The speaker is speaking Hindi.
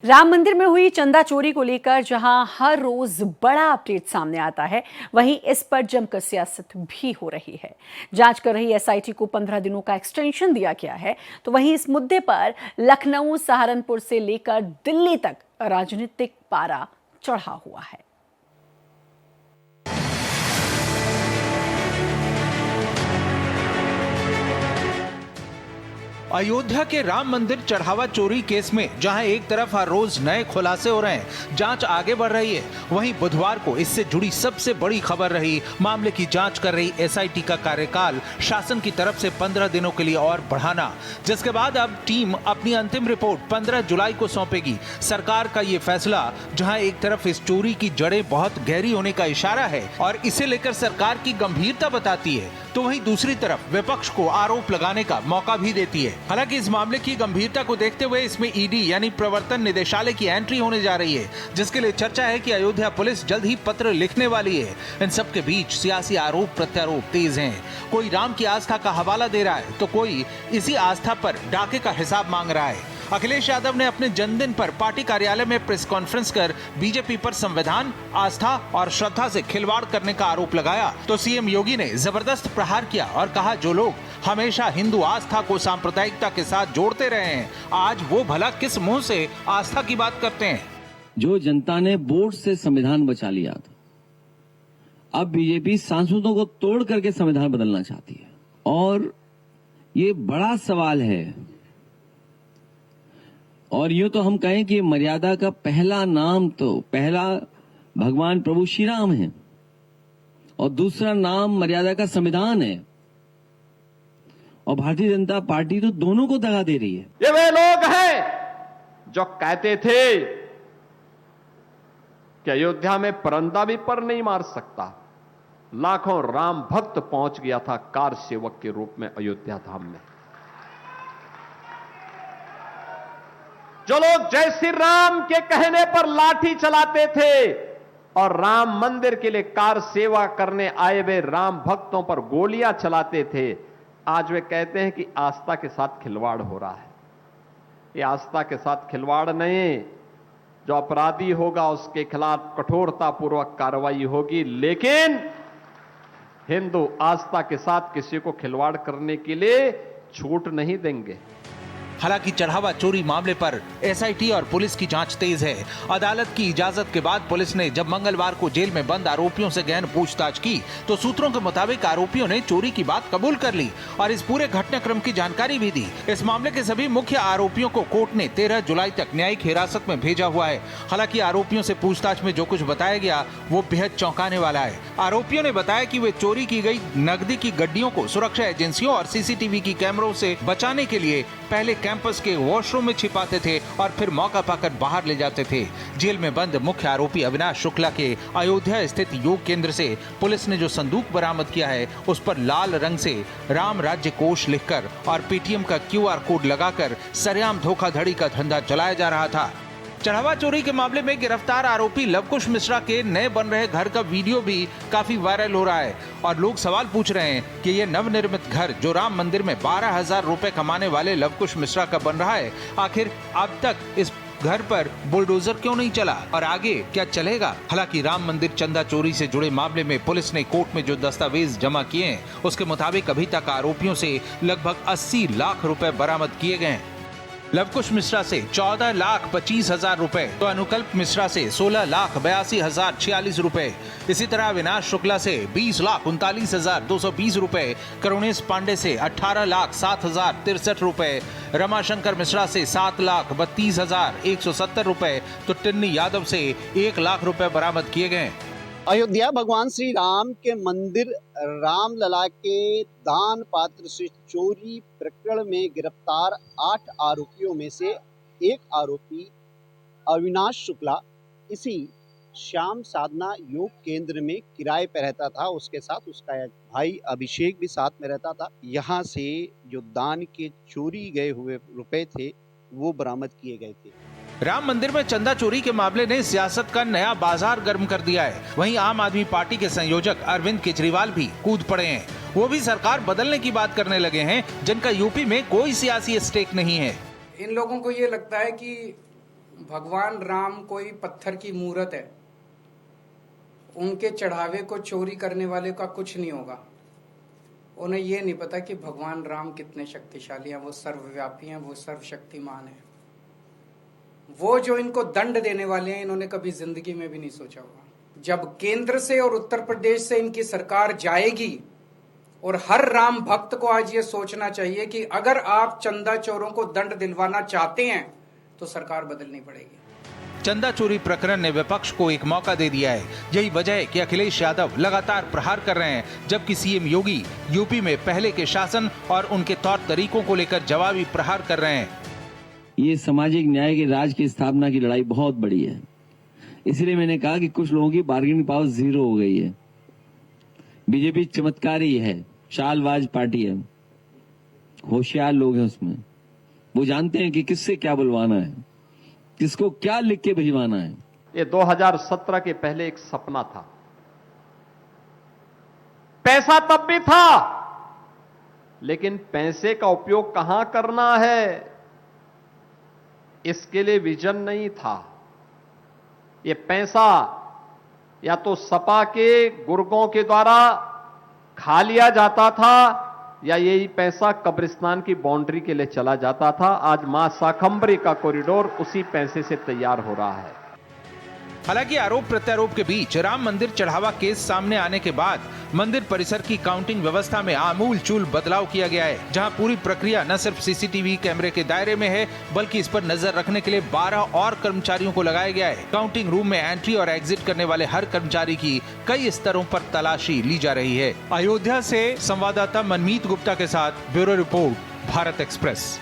राम मंदिर में हुई चंदा चोरी को लेकर जहां हर रोज बड़ा अपडेट सामने आता है, वहीं इस पर जमकर सियासत भी हो रही है। जांच कर रही एसआईटी को 15 दिनों का एक्सटेंशन दिया गया है, तो वहीं इस मुद्दे पर लखनऊ, सहारनपुर से लेकर दिल्ली तक राजनीतिक पारा चढ़ा हुआ है। अयोध्या के राम मंदिर चढ़ावा चोरी केस में जहां एक तरफ हर रोज नए खुलासे हो रहे हैं, जांच आगे बढ़ रही है, वहीं बुधवार को इससे जुड़ी सबसे बड़ी खबर रही मामले की जांच कर रही एसआईटी का कार्यकाल शासन की तरफ से 15 दिनों के लिए और बढ़ाना, जिसके बाद अब टीम अपनी अंतिम रिपोर्ट 15 जुलाई को सौंपेगी। सरकार का ये फैसला जहां एक तरफ इस चोरी की जड़ें बहुत गहरी होने का इशारा है और इसे लेकर सरकार की गंभीरता बताती है, तो वहीं दूसरी तरफ विपक्ष को आरोप लगाने का मौका भी देती है। हालांकि इस मामले की गंभीरता को देखते हुए इसमें ईडी यानी प्रवर्तन निदेशालय की एंट्री होने जा रही है, जिसके लिए चर्चा है कि अयोध्या पुलिस जल्द ही पत्र लिखने वाली है। इन सब के बीच सियासी आरोप प्रत्यारोप तेज हैं। कोई राम की आस्था का हवाला दे रहा है, तो कोई इसी आस्था पर डाके का हिसाब मांग रहा है। अखिलेश यादव ने अपने जन्मदिन पर पार्टी कार्यालय में प्रेस कॉन्फ्रेंस कर बीजेपी पर संविधान, आस्था और श्रद्धा से खिलवाड़ करने का आरोप लगाया, तो सीएम योगी ने जबरदस्त प्रहार किया और कहा, जो लोग हमेशा हिंदू आस्था को सांप्रदायिकता के साथ जोड़ते रहे हैं, आज वो भला किस मुंह से आस्था की बात करते हैं। जो जनता ने वोट से संविधान बचा लिया था, अब बीजेपी सांसदों को तोड़ करके संविधान बदलना चाहती है। और ये बड़ा सवाल है। और यूं तो हम कहें कि मर्यादा का पहला नाम तो पहला भगवान प्रभु श्री राम है और दूसरा नाम मर्यादा का संविधान है, और भारतीय जनता पार्टी तो दोनों को दगा दे रही है। ये वे लोग हैं जो कहते थे कि अयोध्या में परंदा भी पर नहीं मार सकता। लाखों राम भक्त पहुंच गया था कार सेवक के रूप में अयोध्या धाम में। जो लोग जय श्री राम के कहने पर लाठी चलाते थे और राम मंदिर के लिए कार सेवा करने आए वे राम भक्तों पर गोलियां चलाते थे, आज वे कहते हैं कि आस्था के साथ खिलवाड़ हो रहा है। ये आस्था के साथ खिलवाड़ नहीं, जो अपराधी होगा उसके खिलाफ कठोरता पूर्वक कार्रवाई होगी, लेकिन हिंदू आस्था के साथ किसी को खिलवाड़ करने के लिए छूट नहीं देंगे। हालांकि चढ़ावा चोरी मामले पर एसआईटी और पुलिस की जांच तेज है। अदालत की इजाजत के बाद पुलिस ने जब मंगलवार को जेल में बंद आरोपियों से गहन पूछताछ की, तो सूत्रों के मुताबिक आरोपियों ने चोरी की बात कबूल कर ली और इस पूरे घटनाक्रम की जानकारी भी दी। इस मामले के सभी मुख्य आरोपियों को कोर्ट ने 13 जुलाई तक न्यायिक हिरासत में भेजा हुआ है। हालांकि आरोपियों से पूछताछ में जो कुछ बताया गया वो बेहद चौंकाने वाला है। आरोपियों ने बताया कि वे चोरी की गई नकदी की गड्डियों को सुरक्षा एजेंसियों और सीसीटीवी की कैमरों से बचाने के लिए पहले कैंपस के वॉशरूम में छिपाते थे और फिर मौका पाकर बाहर ले जाते थे। जेल में बंद मुख्य आरोपी अविनाश शुक्ला के अयोध्या स्थित योग केंद्र से पुलिस ने जो संदूक बरामद किया है, उस पर लाल रंग से राम राज्य कोष लिखकर और पेटीएम का क्यूआर कोड लगाकर सरेआम धोखाधड़ी का धंधा चलाया जा रहा था। चढ़ावा चोरी के मामले में गिरफ्तार आरोपी लवकुश मिश्रा के नए बन रहे घर का वीडियो भी काफी वायरल हो रहा है और लोग सवाल पूछ रहे हैं कि ये नवनिर्मित घर जो राम मंदिर में 12,000 रुपए कमाने वाले लवकुश मिश्रा का बन रहा है, आखिर अब तक इस घर पर बुलडोजर क्यों नहीं चला और आगे क्या चलेगा। हालांकि राम मंदिर चंदा चोरी से जुड़े मामले में पुलिस ने कोर्ट में जो दस्तावेज जमा किए हैं, उसके मुताबिक अभी तक आरोपियों से लगभग 80 लाख रुपए बरामद किए गए हैं। लवकुश मिश्रा से 14,25,000 रुपए, तो अनुकल्प मिश्रा से 16,82,046 रुपए, इसी तरह अविनाश शुक्ला से 20,39,220 रुपए, करुणेश पांडे से 18,07,063 रुपए, रमाशंकर मिश्रा से 7,32,170 रुपए, तो टिन्नी यादव से 1 लाख रुपए बरामद किए गए। अयोध्या भगवान श्री राम के मंदिर रामलला के दान पात्र से चोरी प्रकरण में गिरफ्तार 8 आरोपियों में से एक आरोपी अविनाश शुक्ला इसी श्याम साधना योग केंद्र में किराए पर रहता था। उसके साथ उसका एक भाई अभिषेक भी साथ में रहता था। यहाँ से जो दान के चोरी गए हुए रुपए थे वो बरामद किए गए थे। राम मंदिर में चंदा चोरी के मामले ने सियासत का नया बाजार गर्म कर दिया है। वहीं आम आदमी पार्टी के संयोजक अरविंद केजरीवाल भी कूद पड़े हैं। वो भी सरकार बदलने की बात करने लगे हैं, जिनका यूपी में कोई सियासी स्टेक नहीं है। इन लोगों को ये लगता है कि भगवान राम कोई पत्थर की मूरत है, उनके चढ़ावे को चोरी करने वाले का कुछ नहीं होगा। उन्हें ये नहीं पता कि भगवान राम कितने शक्तिशाली हैं, वो सर्वव्यापी हैं, वो सर्वशक्तिमान हैं। वो जो इनको दंड देने वाले हैं, इन्होंने कभी जिंदगी में भी नहीं सोचा होगा। जब केंद्र से और उत्तर प्रदेश से इनकी सरकार जाएगी, और हर राम भक्त को आज ये सोचना चाहिए कि अगर आप चंदा चोरों को दंड दिलवाना चाहते हैं तो सरकार बदलनी पड़ेगी। चंदा चोरी प्रकरण ने विपक्ष को एक मौका दे दिया है। यही वजह है कि अखिलेश यादव लगातार प्रहार कर रहे हैं, जबकि सीएम योगी यूपी में पहले के शासन और उनके तौर तरीकों को लेकर जवाबी प्रहार कर रहे हैं। ये सामाजिक न्याय के राज की स्थापना की लड़ाई बहुत बड़ी है। इसलिए मैंने कहा कि कुछ लोगों की बार्गेनिंग पावर जीरो हो गई है। बीजेपी चमत्कारी है, चालबाज पार्टी है, होशियार लोग हैं उसमें। वो जानते हैं कि किससे क्या बुलवाना है, किसको क्या लिख के भिजवाना है। ये 2017 के पहले एक सपना था। पैसा तब भी था, लेकिन पैसे का उपयोग कहां करना है, इसके लिए विजन नहीं था। ये पैसा या तो सपा के गुर्गों के द्वारा खा लिया जाता था, या यही पैसा कब्रिस्तान की बाउंड्री के लिए चला जाता था। आज मां शाकंभरी का कॉरिडोर उसी पैसे से तैयार हो रहा है। हालांकि आरोप प्रत्यारोप के बीच राम मंदिर चढ़ावा केस सामने आने के बाद मंदिर परिसर की काउंटिंग व्यवस्था में आमूल चूल बदलाव किया गया है, जहां पूरी प्रक्रिया न सिर्फ सीसीटीवी कैमरे के दायरे में है, बल्कि इस पर नजर रखने के लिए 12 और कर्मचारियों को लगाया गया है। काउंटिंग रूम में एंट्री और एग्जिट करने वाले हर कर्मचारी की कई स्तरों पर तलाशी ली जा रही है। अयोध्या से संवाददाता मनमीत गुप्ता के साथ ब्यूरो रिपोर्ट, भारत एक्सप्रेस।